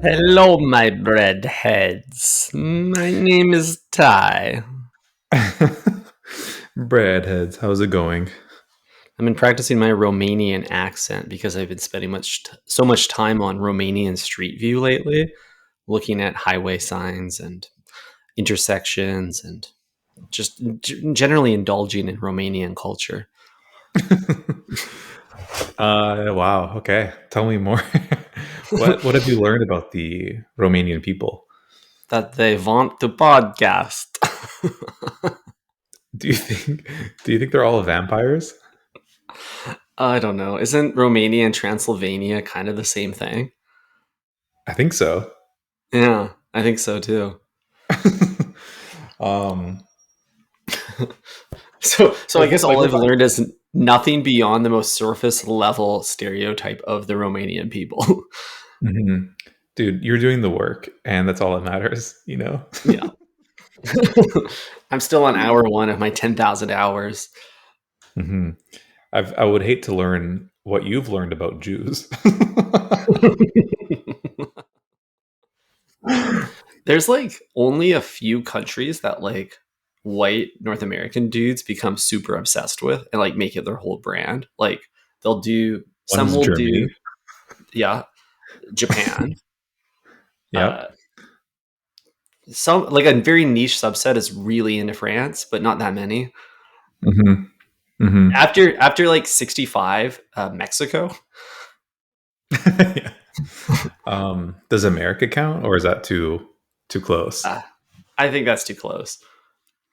Hello, my breadheads. My name is Ty. Breadheads, how's it going? I've been practicing my Romanian accent because I've been spending so much time on Romanian Street View lately, looking at highway signs and intersections and just generally indulging in Romanian culture. Wow. Okay, tell me more. What have you learned about the Romanian people? That they want to podcast. Do you think do you think they're all vampires? I don't know. Isn't Romania and Transylvania kind of the same thing? I think so. Yeah, I think so too. um, So I guess all what I've about learned is nothing beyond the most surface level stereotype of the Romanian people. Mhm. Dude, you're doing the work, and that's all that matters. Yeah. I'm still on hour one of my 10,000 hours. hmm I would hate to learn what you've learned about Jews. There's like only a few countries that like white North American dudes become super obsessed with and like make it their whole brand. Like they'll do, One some is will Germany. do, yeah, Japan. Uh, Yep. some like a very niche subset is really into France, but not that many. hmm hmm After like 65, Mexico. Yeah. Does America count, or is that too close? Uh, I think that's too close.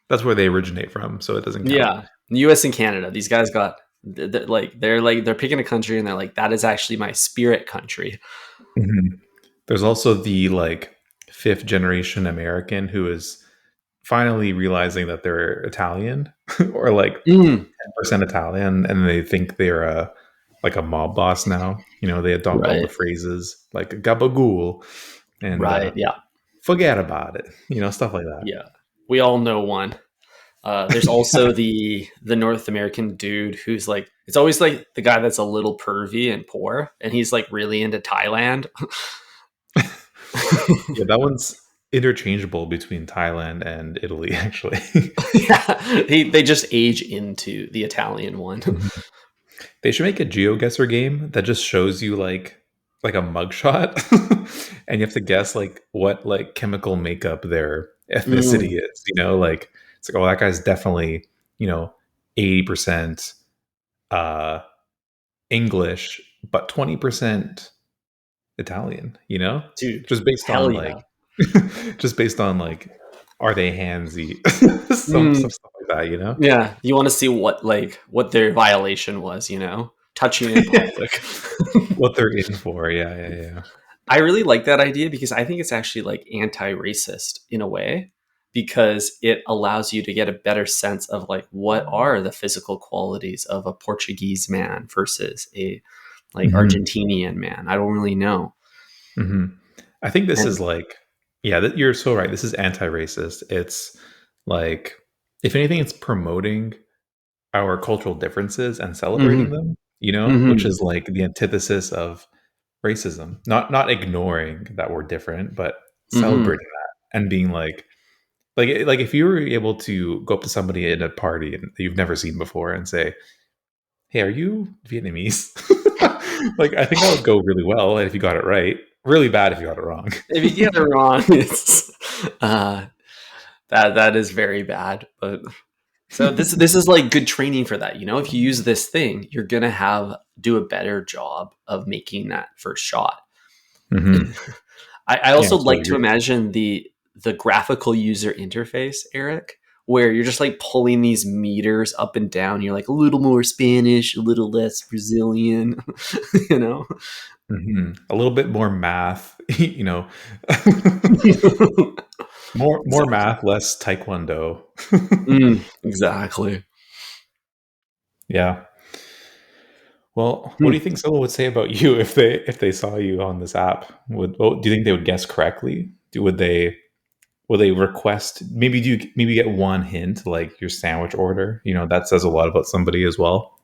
That's where they originate from, so it doesn't count. Yeah, U.S. and Canada. These guys got they're picking a country and they're like that is actually my spirit country. Mhm. There's also the fifth generation American who is finally realizing that they're Italian or like Mm, 10% Italian, and they think they're a mob boss now. They adopt all the right, phrases like gabagool and right, yeah, forget about it. Stuff like that. yeah. We all know one. There's also the North American dude who's like it's always like the guy that's a little pervy and poor, and he's like really into Thailand. Yeah, that one's interchangeable between Thailand and Italy, actually. Yeah, they just age into the Italian one. Mhm. They should make a GeoGuessr game that just shows you like a mugshot, and you have to guess like what like chemical makeup their Mm, ethnicity is. Like it's like, oh, that guy's definitely 80% uh, English, but 20% Italian. dude, Just based hell on yeah. just based on are they handsy, some Mm, stuff like that. yeah, you want to see what their violation was, touching in public. What they're in for. Yeah, yeah, yeah. I really like that idea because I think it's actually like anti-racist in a way because it allows you to get a better sense of like what are the physical qualities of a Portuguese man versus a like hmm Argentinian man. I don't really know. hmm I think this And is yeah, you're so right. This is anti-racist. It's like, if anything, it's promoting our cultural differences and celebrating mhm, them. Which mhm, is like the antithesis of racism. Not ignoring that we're different, but mhm. celebrating that and being like if you were able to go up to somebody at a party and that you've never seen before and say, "Hey, are you Vietnamese?" Like, I think that would go really well if you got it right. Really bad if you got it wrong. If you get it wrong, it's uh, that is very bad. But so this is like good training for that. If you use this thing, you're gonna do a better job of making that first shot. hmm I Yeah, also so like to imagine the graphical user interface, Eric, where you're just like pulling these meters up and down. You're like a little more Spanish, a little less Brazilian, you know. a little bit more math, more Exactly. math, less taekwondo. Exactly. Yeah. Well, what do Hmm. you think someone would say about you if they saw you on this app? Do you think they would guess correctly? Would they request, maybe get one hint like your sandwich order? That says a lot about somebody as well.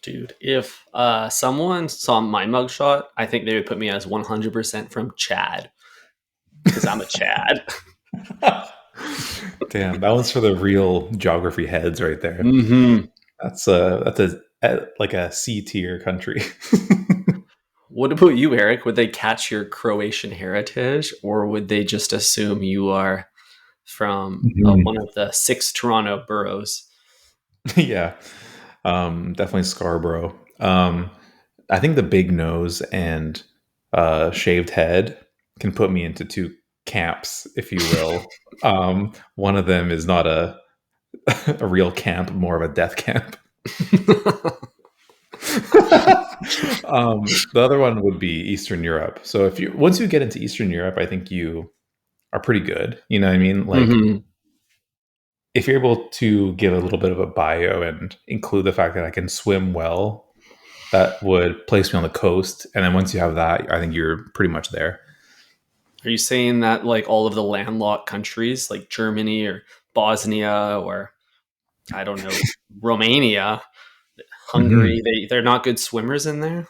Dude, if someone saw my mugshot, I think they would put me as 100% from Chad because I'm a Chad. Damn, that one's for the real geography heads right there. Hmm. That's like a C tier country. What about you, Eric? Would they catch your Croatian heritage, or would they just assume you are from one Mhm. of the six Toronto boroughs? Yeah, definitely Scarborough. I think the big nose and shaved head can put me into two camps, if you will. One of them is not a real camp, more of a death camp. The other one would be Eastern Europe. So if you once you get into Eastern Europe, I think you are pretty good. You know what I mean? Like Hmm. if you're able to give a little bit of a bio and include the fact that I can swim well, that would place me on the coast. And then once you have that, I think you're pretty much there. Are you saying that like all of the landlocked countries, like Germany or Bosnia or I don't know, Romania, Hungary, Mhm. they're not good swimmers in there?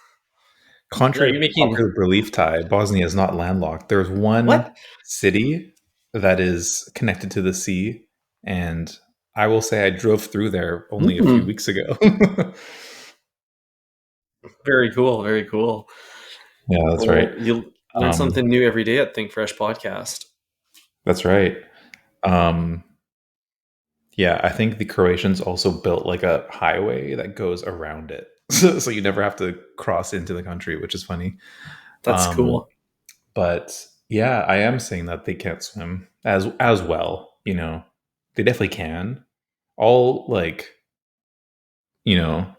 Are Contrary you to making popular belief, Ty, Bosnia is not landlocked. There's what? one city that is connected to the sea, and I will say I drove through there only a few Hmm. weeks ago. Very cool. Very cool. Yeah, that's right. Well, you learn Um, something new every day at Think Fresh podcast. that's right. Um, yeah, I think the Croatians also built like a highway that goes around it, so you never have to cross into the country, which is funny. That's Um, cool. but yeah, I am saying that they can't swim as well. You know, they definitely can. All like you know,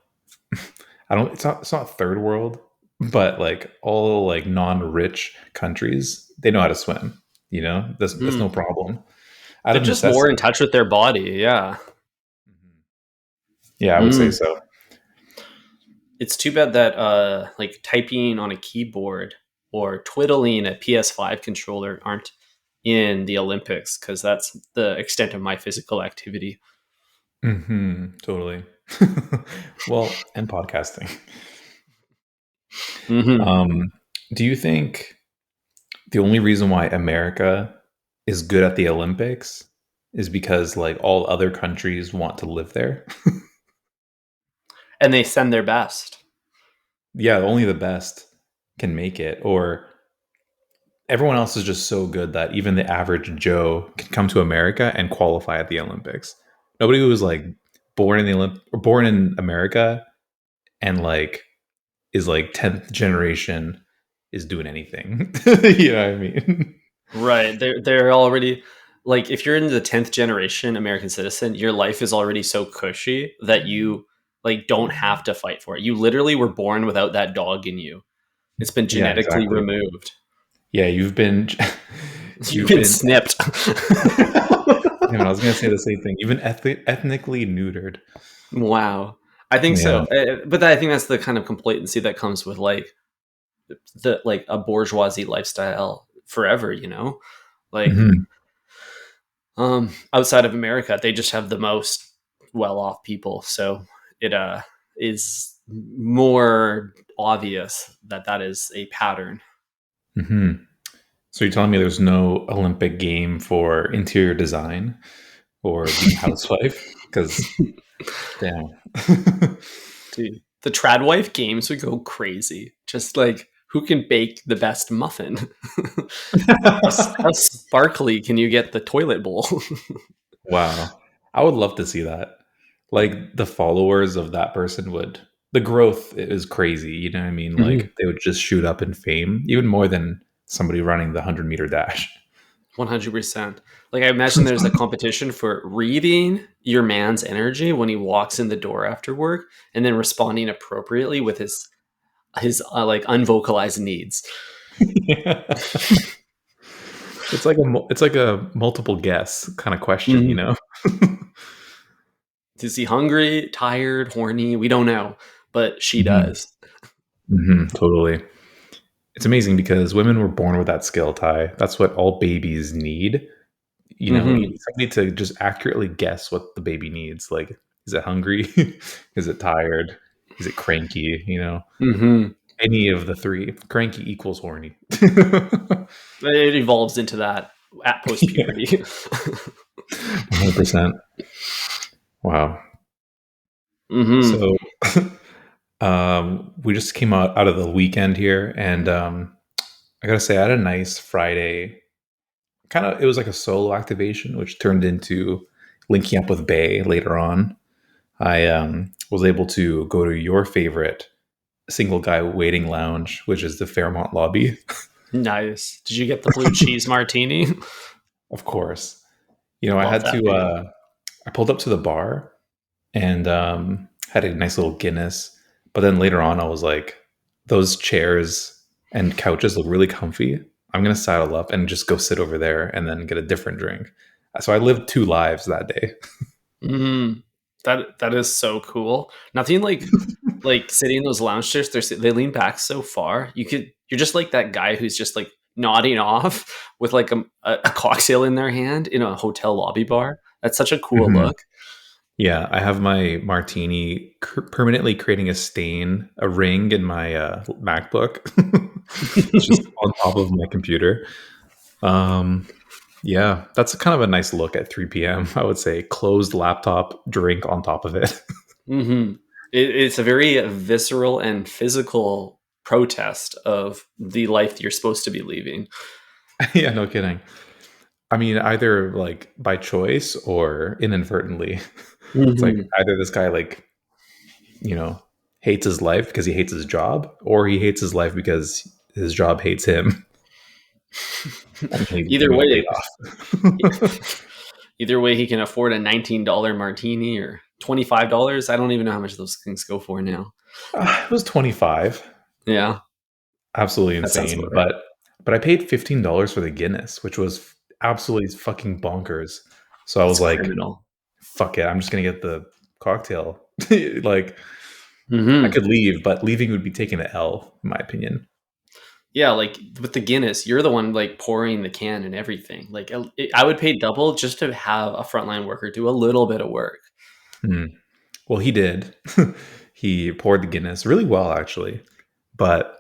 I don't. It's not third world, but like all like non-rich countries, they know how to swim. You know, that's no Hmm. problem out They're of just more in necessity. touch with their body. Yeah. Mhm. Yeah, I would say Mm. so. It's too bad that like typing on a keyboard or twiddling a PS5 controller aren't in the Olympics because that's the extent of my physical activity. Totally. Well, and podcasting. Hmm. Um, do you think the only reason why America is good at the Olympics is because like all other countries want to live there? And they send their best. Yeah, only the best can make it, or everyone else is just so good that even the average Joe can come to America and qualify at the Olympics. Nobody who was like born in the or born in America and like is like 10th generation is doing anything. You know what I mean? Right. They're already like if you're in the 10th generation American citizen, your life is already so cushy that you like don't have to fight for it. You literally were born without that dog in you. It's been Yeah, genetically exactly. removed. Yeah, you've been You've you've been been snipped. damn it, I was gonna say the same thing. You've been ethnically neutered. Wow. I think Yeah. so. But I think that's the kind of complacency that comes with the like a bourgeoisie lifestyle forever, you know? Like Mhm. outside of America, they just have the most well-off people. So it is more obvious that that is a pattern. Mhm. So you're telling me there's no Olympic game for interior design or being a housewife? Because damn. Dude, the Tradwife games would go crazy. Just like who can bake the best muffin? How sparkly can you get the toilet bowl? Wow. I would love to see that. Like the followers of that person would the growth is crazy, you know what I mean? Like Mhm. they would just shoot up in fame, even more than somebody running the 100-meter dash. 100%. Like I imagine there's a competition for reading your man's energy when he walks in the door after work and then responding appropriately with his like unvocalized needs. Yeah. It's like a multiple guess kind of question, you Mhm. know? Is he hungry, tired, horny? We don't know, but she Mhm. does. Totally. It's amazing because women were born with that skill, Ty. That's what all babies need. You know, you Hmm. need somebody to just accurately guess what the baby needs. Like, is it hungry? Is it tired? Is it cranky? Mm-hmm. Any of the three. Cranky equals horny. It evolves into that at post Yeah, puberty. 100%. Wow. Mm-hmm. So, we just came out of the weekend here, and I gotta say, I had a nice Friday. Kind of, it was like a solo activation, which turned into linking up with Bay later on. I was able to go to your favorite single guy waiting lounge, which is the Fairmont lobby. Nice. Did you get the blue cheese martini? Of course, I Love had that to. for you. I pulled up to the bar and had a nice little Guinness. But then later on, I was like, those chairs and couches look really comfy. I'm gonna saddle up and just go sit over there and then get a different drink. So I lived two lives that day. Mm, that is so cool. Nothing like sitting in those lounge chairs. They lean back so far. You're just like that guy who's just like nodding off with like a cocktail in their hand in a hotel lobby bar. That's such a cool Mhm. look. Yeah, I have my martini permanently creating a stain, a ring in my MacBook. It's just on top of my computer. Um, yeah, that's kind of a nice look at 3 p.m. I would say closed laptop, drink on top of it. Hmm. It's a very visceral and physical protest of the life you're supposed to be leaving. Yeah, no kidding. I mean, either like by choice or inadvertently. It's like Hmm. either this guy like, you know, hates his life because he hates his job, or he hates his life because his job hates him and he Either got laid way, off. either way, he can afford a $19 martini or $25. I don't even know how much those things go for now. It was 25. Yeah, Absolutely that sounds insane. about right. But I paid $15 for the Guinness, which was absolutely fucking bonkers. So I That's was like, criminal. fuck it, I'm just gonna get the cocktail. Like I Hmm. could leave, but leaving would be taking the L, in my opinion. Yeah, like with the Guinness, you're the one like pouring the can and everything. Like I would pay double just to have a frontline worker do a little bit of work. Hmm. Well, he did. He poured the Guinness really well, actually. But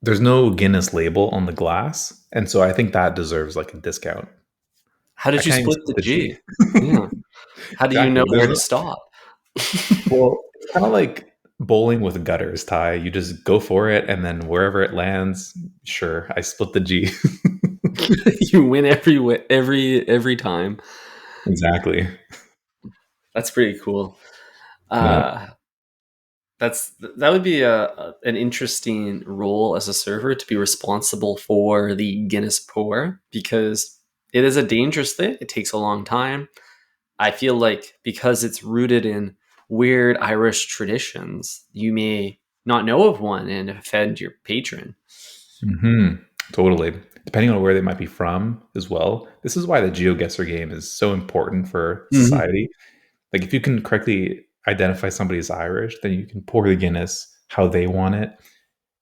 there's no Guinness label on the glass, and so I think that deserves like a discount. How I did you can't even split split the the G. G? Yeah. How do you know Exactly. where to stop? Well, it's kind of like bowling with gutters, Ty. You just go for it, and then wherever it lands, sure, I split the G. You win every time. Exactly. That's pretty cool. Yeah. Uh, that would be an interesting role as a server to be responsible for the Guinness pour because it is a dangerous thing. It takes a long time. I feel like because it's rooted in weird Irish traditions, you may not know of one and offend your patron. Hmm. Totally. Depending on where they might be from as well. This is why the GeoGuessr game is so important for Hmm. society. Like, if you can correctly identify somebody as Irish, then you can pour the Guinness how they want it.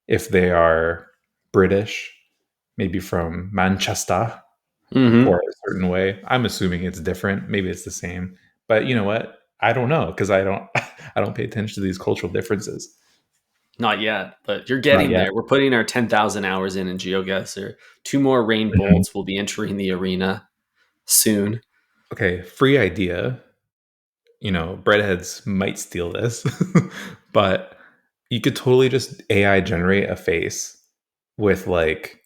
If they are British, maybe from Manchester, pour Hmm. it a certain way. I'm assuming it's different. Maybe it's the same. But you know what? I don't know because I don't I don't pay attention to these cultural differences. Not yet, but you're Not getting yet. there. We're putting our 10,000 hours in GeoGuessr. Two more rain Mhm. bolts will be entering the arena soon. Okay, free idea. Breadheads might steal this, but you could totally just AI generate a face with like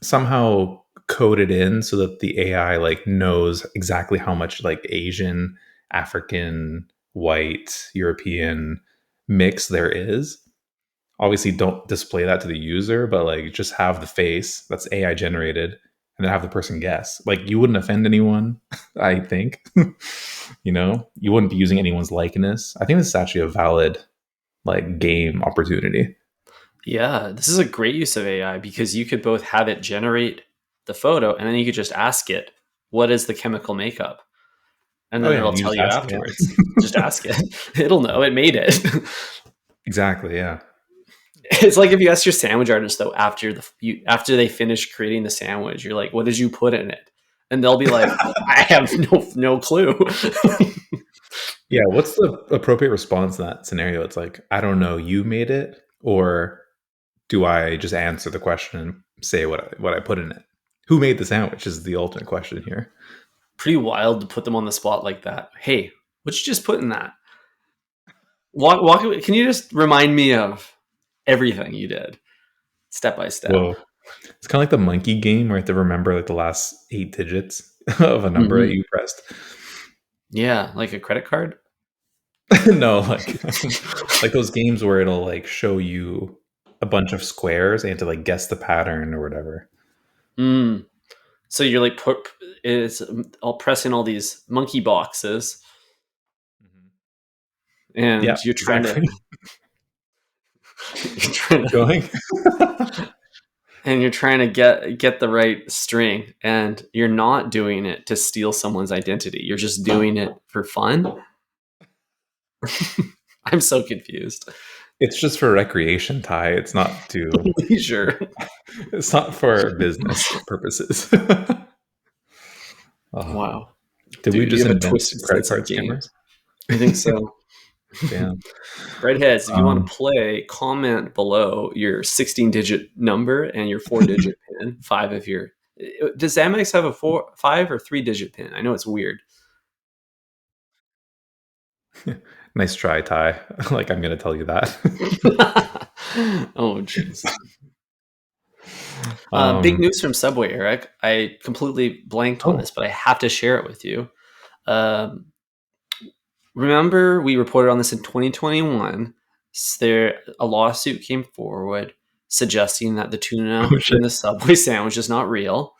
somehow code it in so that the AI like knows exactly how much like Asian, African, white, European mix there is. Obviously, don't display that to the user, but like just have the face that's AI generated and then have the person guess. Like you wouldn't offend anyone, I think. You wouldn't be using anyone's likeness. I think this is actually a valid like game opportunity. Yeah, this is a great use of AI because you could both have it generate the photo and then you could just ask it, what is the chemical makeup? And Oh then yeah, it'll you tell just you ask it. Yeah. afterwards. Just ask it. It'll know it made it. Exactly. Yeah. It's like if you ask your sandwich artist though after they finish creating the sandwich, you're like, what did you put in it? And they'll be like, I have no clue. Yeah, what's the appropriate response in that scenario? It's like, I don't know, you made it, or do I just answer the question and say what I put in it? Who made the sandwich is the ultimate question here. Pretty wild to put them on the spot like that. Hey, what you just put in that? Walk. Can you just remind me of everything you did, step by step? Whoa. It's kind of like the monkey game where you have to remember like the last 8 digits of a number that Mm-hmm. you pressed. Yeah, like a credit card. No, like like those games where it'll like show you a bunch of squares and you have to like guess the pattern or whatever. Mm. So you're like it's all pressing all these monkey boxes, Yeah, and exactly. you're trying Keep to going. and you're trying to get the right string, and you're not doing it to steal someone's identity. You're just doing it for fun. I'm so confused. It's just for recreation, Ty. It's not to. Leisure. It's not for business purposes. Oh, Wow, did we dude, you just have a invent twisted credit sense card of game. scammers? I think so. Damn. Redheads, if you want Um, to play, comment below your 16-digit number and your 4-digit pin. Five of your. Does Amex have a 5 or 3-digit pin? I know it's weird. nice try, Ty. Like I'm gonna tell you that. Oh, jeez. Big um, news from Subway, Eric. I completely blanked on oh, this, but I have to share it with you. Um, Remember, we reported on this in 2021. A lawsuit came forward suggesting that the tuna oh shit. in the Subway sandwich is not real.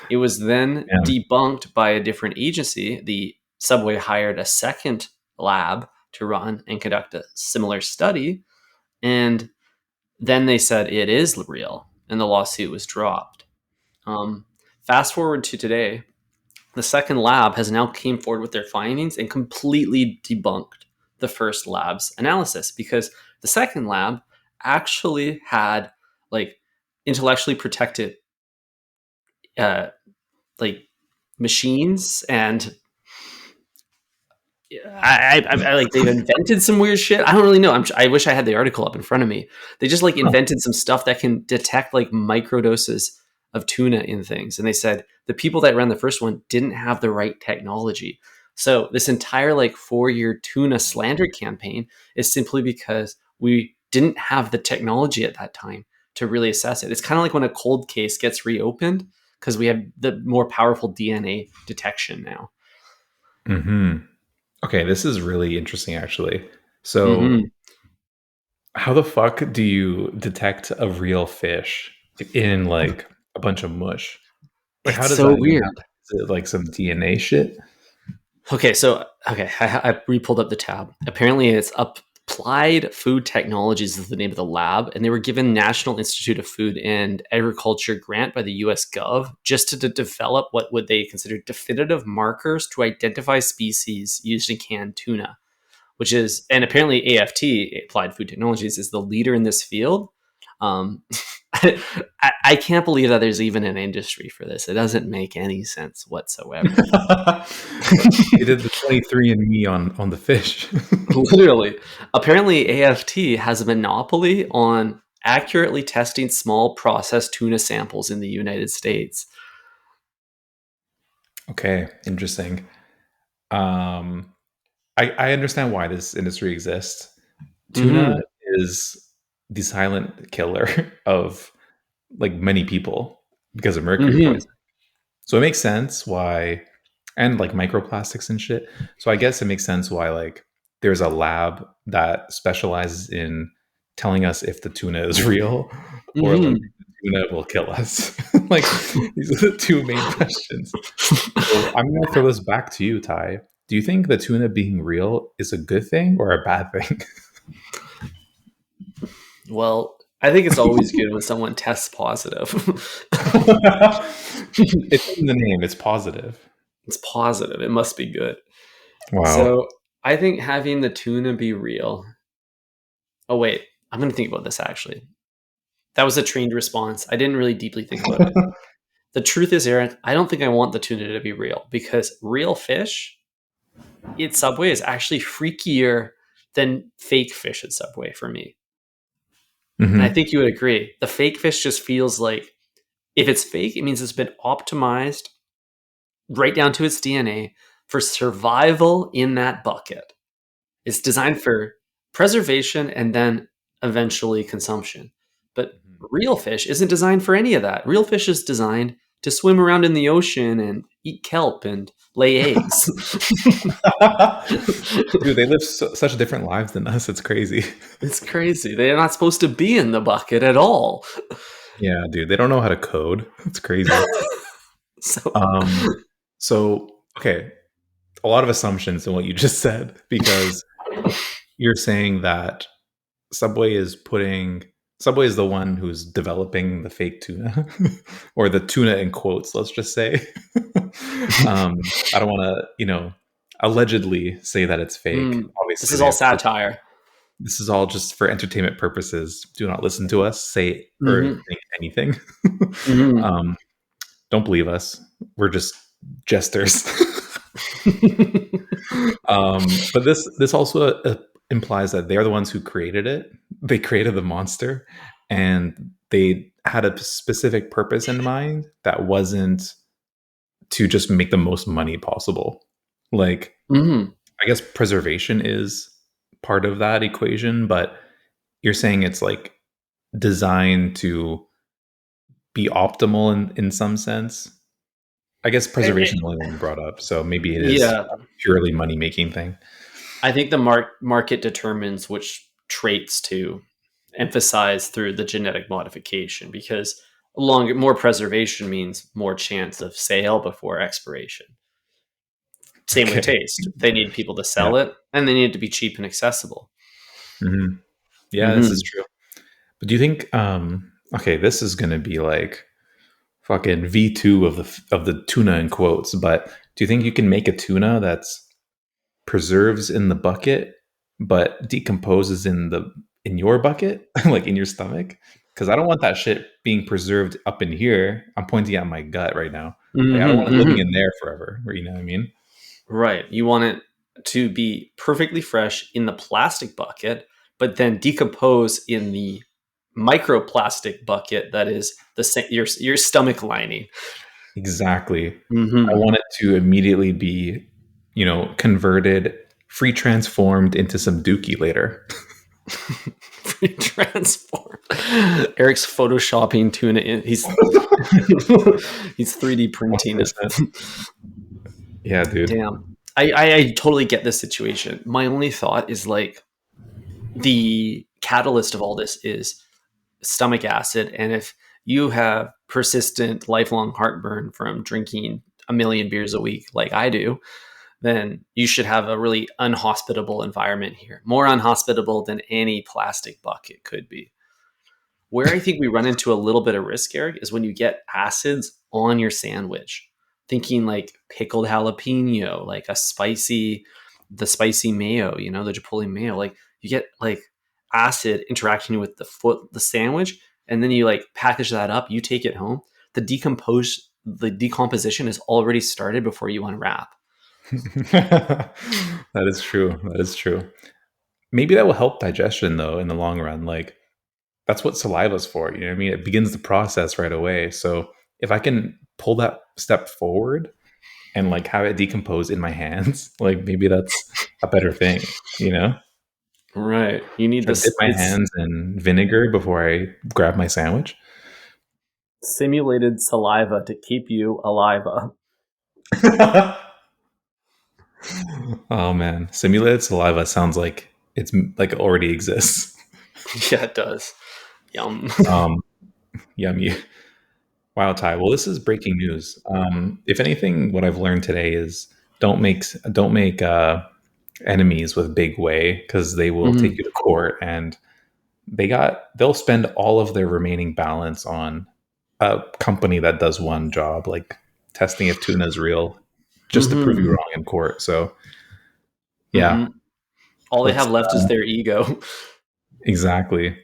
It was then Yeah. debunked by a different agency. The Subway hired a second lab to run and conduct a similar study, and then they said it is real, and the lawsuit was dropped. Um, Fast forward to today, the second lab has now came forward with their findings and completely debunked the first lab's analysis, because the second lab actually had like intellectually protected uh, like machines, and I like they've invented some weird shit. I don't really know. I wish I had the article up in front of me. They just like Huh. invented some stuff that can detect like microdoses of tuna in things. And they said the people that ran the first one didn't have the right technology. So this entire like 4-year tuna slander campaign is simply because we didn't have the technology at that time to really assess it. It's kind of like when a cold case gets reopened because we have the more powerful DNA detection now. Hmm. Okay, this is really interesting, actually. So, Hmm. how the fuck do you detect a real fish in like a bunch of mush? Like, how It's does so that even weird. happen? Is it like some DNA shit? I re-pulled up the tab. Apparently, it's Applied Food Technologies is the name of the lab, and they were given National Institute of Food and Agriculture grant by the U.S. Gov just to develop what would they consider definitive markers to identify species used in canned tuna, which is, and apparently AFT, Applied Food Technologies, is the leader in this field. Um, I can't believe that there's even an industry for this. It doesn't make any sense whatsoever. They did the 23andMe on the fish. Literally. Apparently, AFT has a monopoly on accurately testing small processed tuna samples in the United States. Okay, interesting. Um, I understand why this industry exists. Tuna Hmm. is the silent killer of like many people because of mercury Hmm. poisoning. So it makes sense why, and like microplastics and shit. So I guess it makes sense why like there's a lab that specializes in telling us if the tuna is real or like Hmm. the tuna will kill us. Like these are the two main questions. So I'm gonna throw this back to you, Ty. Do you think the tuna being real is a good thing or a bad thing? Well, I think it's always good when someone tests positive. It's in the name. It's positive. It's positive. It must be good. Wow. So I think having the tuna be real. Oh, wait. I'm going to think about this actually. That was a trained response. I didn't really deeply think about it. The truth is, Eric, I don't think I want the tuna to be real because real fish at Subway is actually freakier than fake fish at Subway for me. And I Hmm. think you would agree. The fake fish just feels like if it's fake, it means it's been optimized right down to its DNA for survival in that bucket. It's designed for preservation and then eventually consumption. But real fish isn't designed for any of that. Real fish is designed to swim around in the ocean and eat kelp and lay eggs. Dude, they live such different lives than us. It's crazy. It's crazy. They're not supposed to be in the bucket at all. Yeah, dude, they don't know how to code. It's crazy. So, Um, so okay, a lot of assumptions in what you just said because you're saying that Subway is putting Subway is the one who's developing the fake tuna or the tuna in quotes, let's just say. I don't want to, allegedly say that it's fake. this Obviously, is they all have satire. this is all just for entertainment purposes. Do not listen to us say or Hmm. think anything. Hmm. um, don't believe us. We're just jesters. But this also implies that they're the ones who created it. They created the monster, and they had a specific purpose in mind that wasn't to just make the most money possible. Like, Hmm. I guess preservation is part of that equation, but you're saying it's like designed to be optimal in some sense. I guess preservation is the only one you brought up, so maybe it is Yeah, a purely money making thing. I think the market determines which traits to emphasize through the genetic modification because more preservation means more chance of sale before expiration. Same with Okay. taste. They need people to Yeah. sell it and they need it to be cheap and accessible. Hmm. Yeah, this is Hmm. true. But do you think okay, this is going to be like fucking V2 of the tuna in quotes, but do you think you can make a tuna that's preserves in the bucket but decomposes in your bucket, like in your stomach? Cuz I don't want that shit being preserved up in here. I'm pointing at my gut right now. Like I don't Hmm. want it living Hmm. in there forever, or you know what I mean? Right. You want it to be perfectly fresh in the plastic bucket, but then decompose in the microplastic bucket that is your stomach lining. Exactly. I Hmm. want it to immediately be, converted, free transformed into some dookie later. Free transform. Eric's photoshopping tuna. He's 3D printing it. 100%. Yeah, dude. Damn. I totally get this situation. My only thought is like the catalyst of all this is stomach acid. And if you have persistent lifelong heartburn from drinking a million beers a week, like I do, then you should have a really unhospitable environment here. More unhospitable than any plastic bucket could be. Where I think we run into a little bit of risk, Eric, is when you get acids on your sandwich. Thinking like pickled jalapeno, like the spicy mayo, the chipotle mayo. Like you get like acid interacting with the sandwich, and then you like package that up. You take it home. The decomposition is already started before you unwrap. That is true. That is true. Maybe that will help digestion though in the long run. Like that's what saliva's for. You know what I mean? It begins the process right away. So if I can pull that step forward and like have it decompose in my hands, like maybe that's a better thing, you know? Right. You need Should I dip this. my It's hands in vinegar before I grab my sandwich? simulated saliva to keep you alive. Oh man, simulated saliva sounds like it's like it already exists. Yeah, it does. Yum. Um, yummy. Wow, Ty. Well, this is breaking news. If anything, what I've learned today is don't make enemies with Big Way because they will take Mhm. you to court and they'll spend all of their remaining balance on a company that does one job, like testing if tuna is real, just to prove you Mhm. wrong in court. So yeah, Mhm. All they let's have left is their ego. exactly.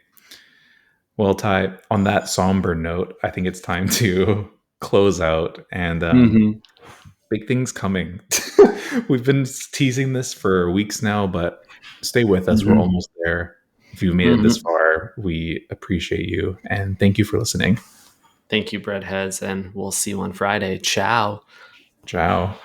Well, Ty, on that somber note, I think it's time to close out, and Hmm. big things coming. We've been teasing this for weeks now, but stay with us. We're Hmm. almost there. If you've made it this Hmm. far, we appreciate you and thank you for listening. Thank you, breadheads, and we'll see you on Friday. Ciao. Ciao.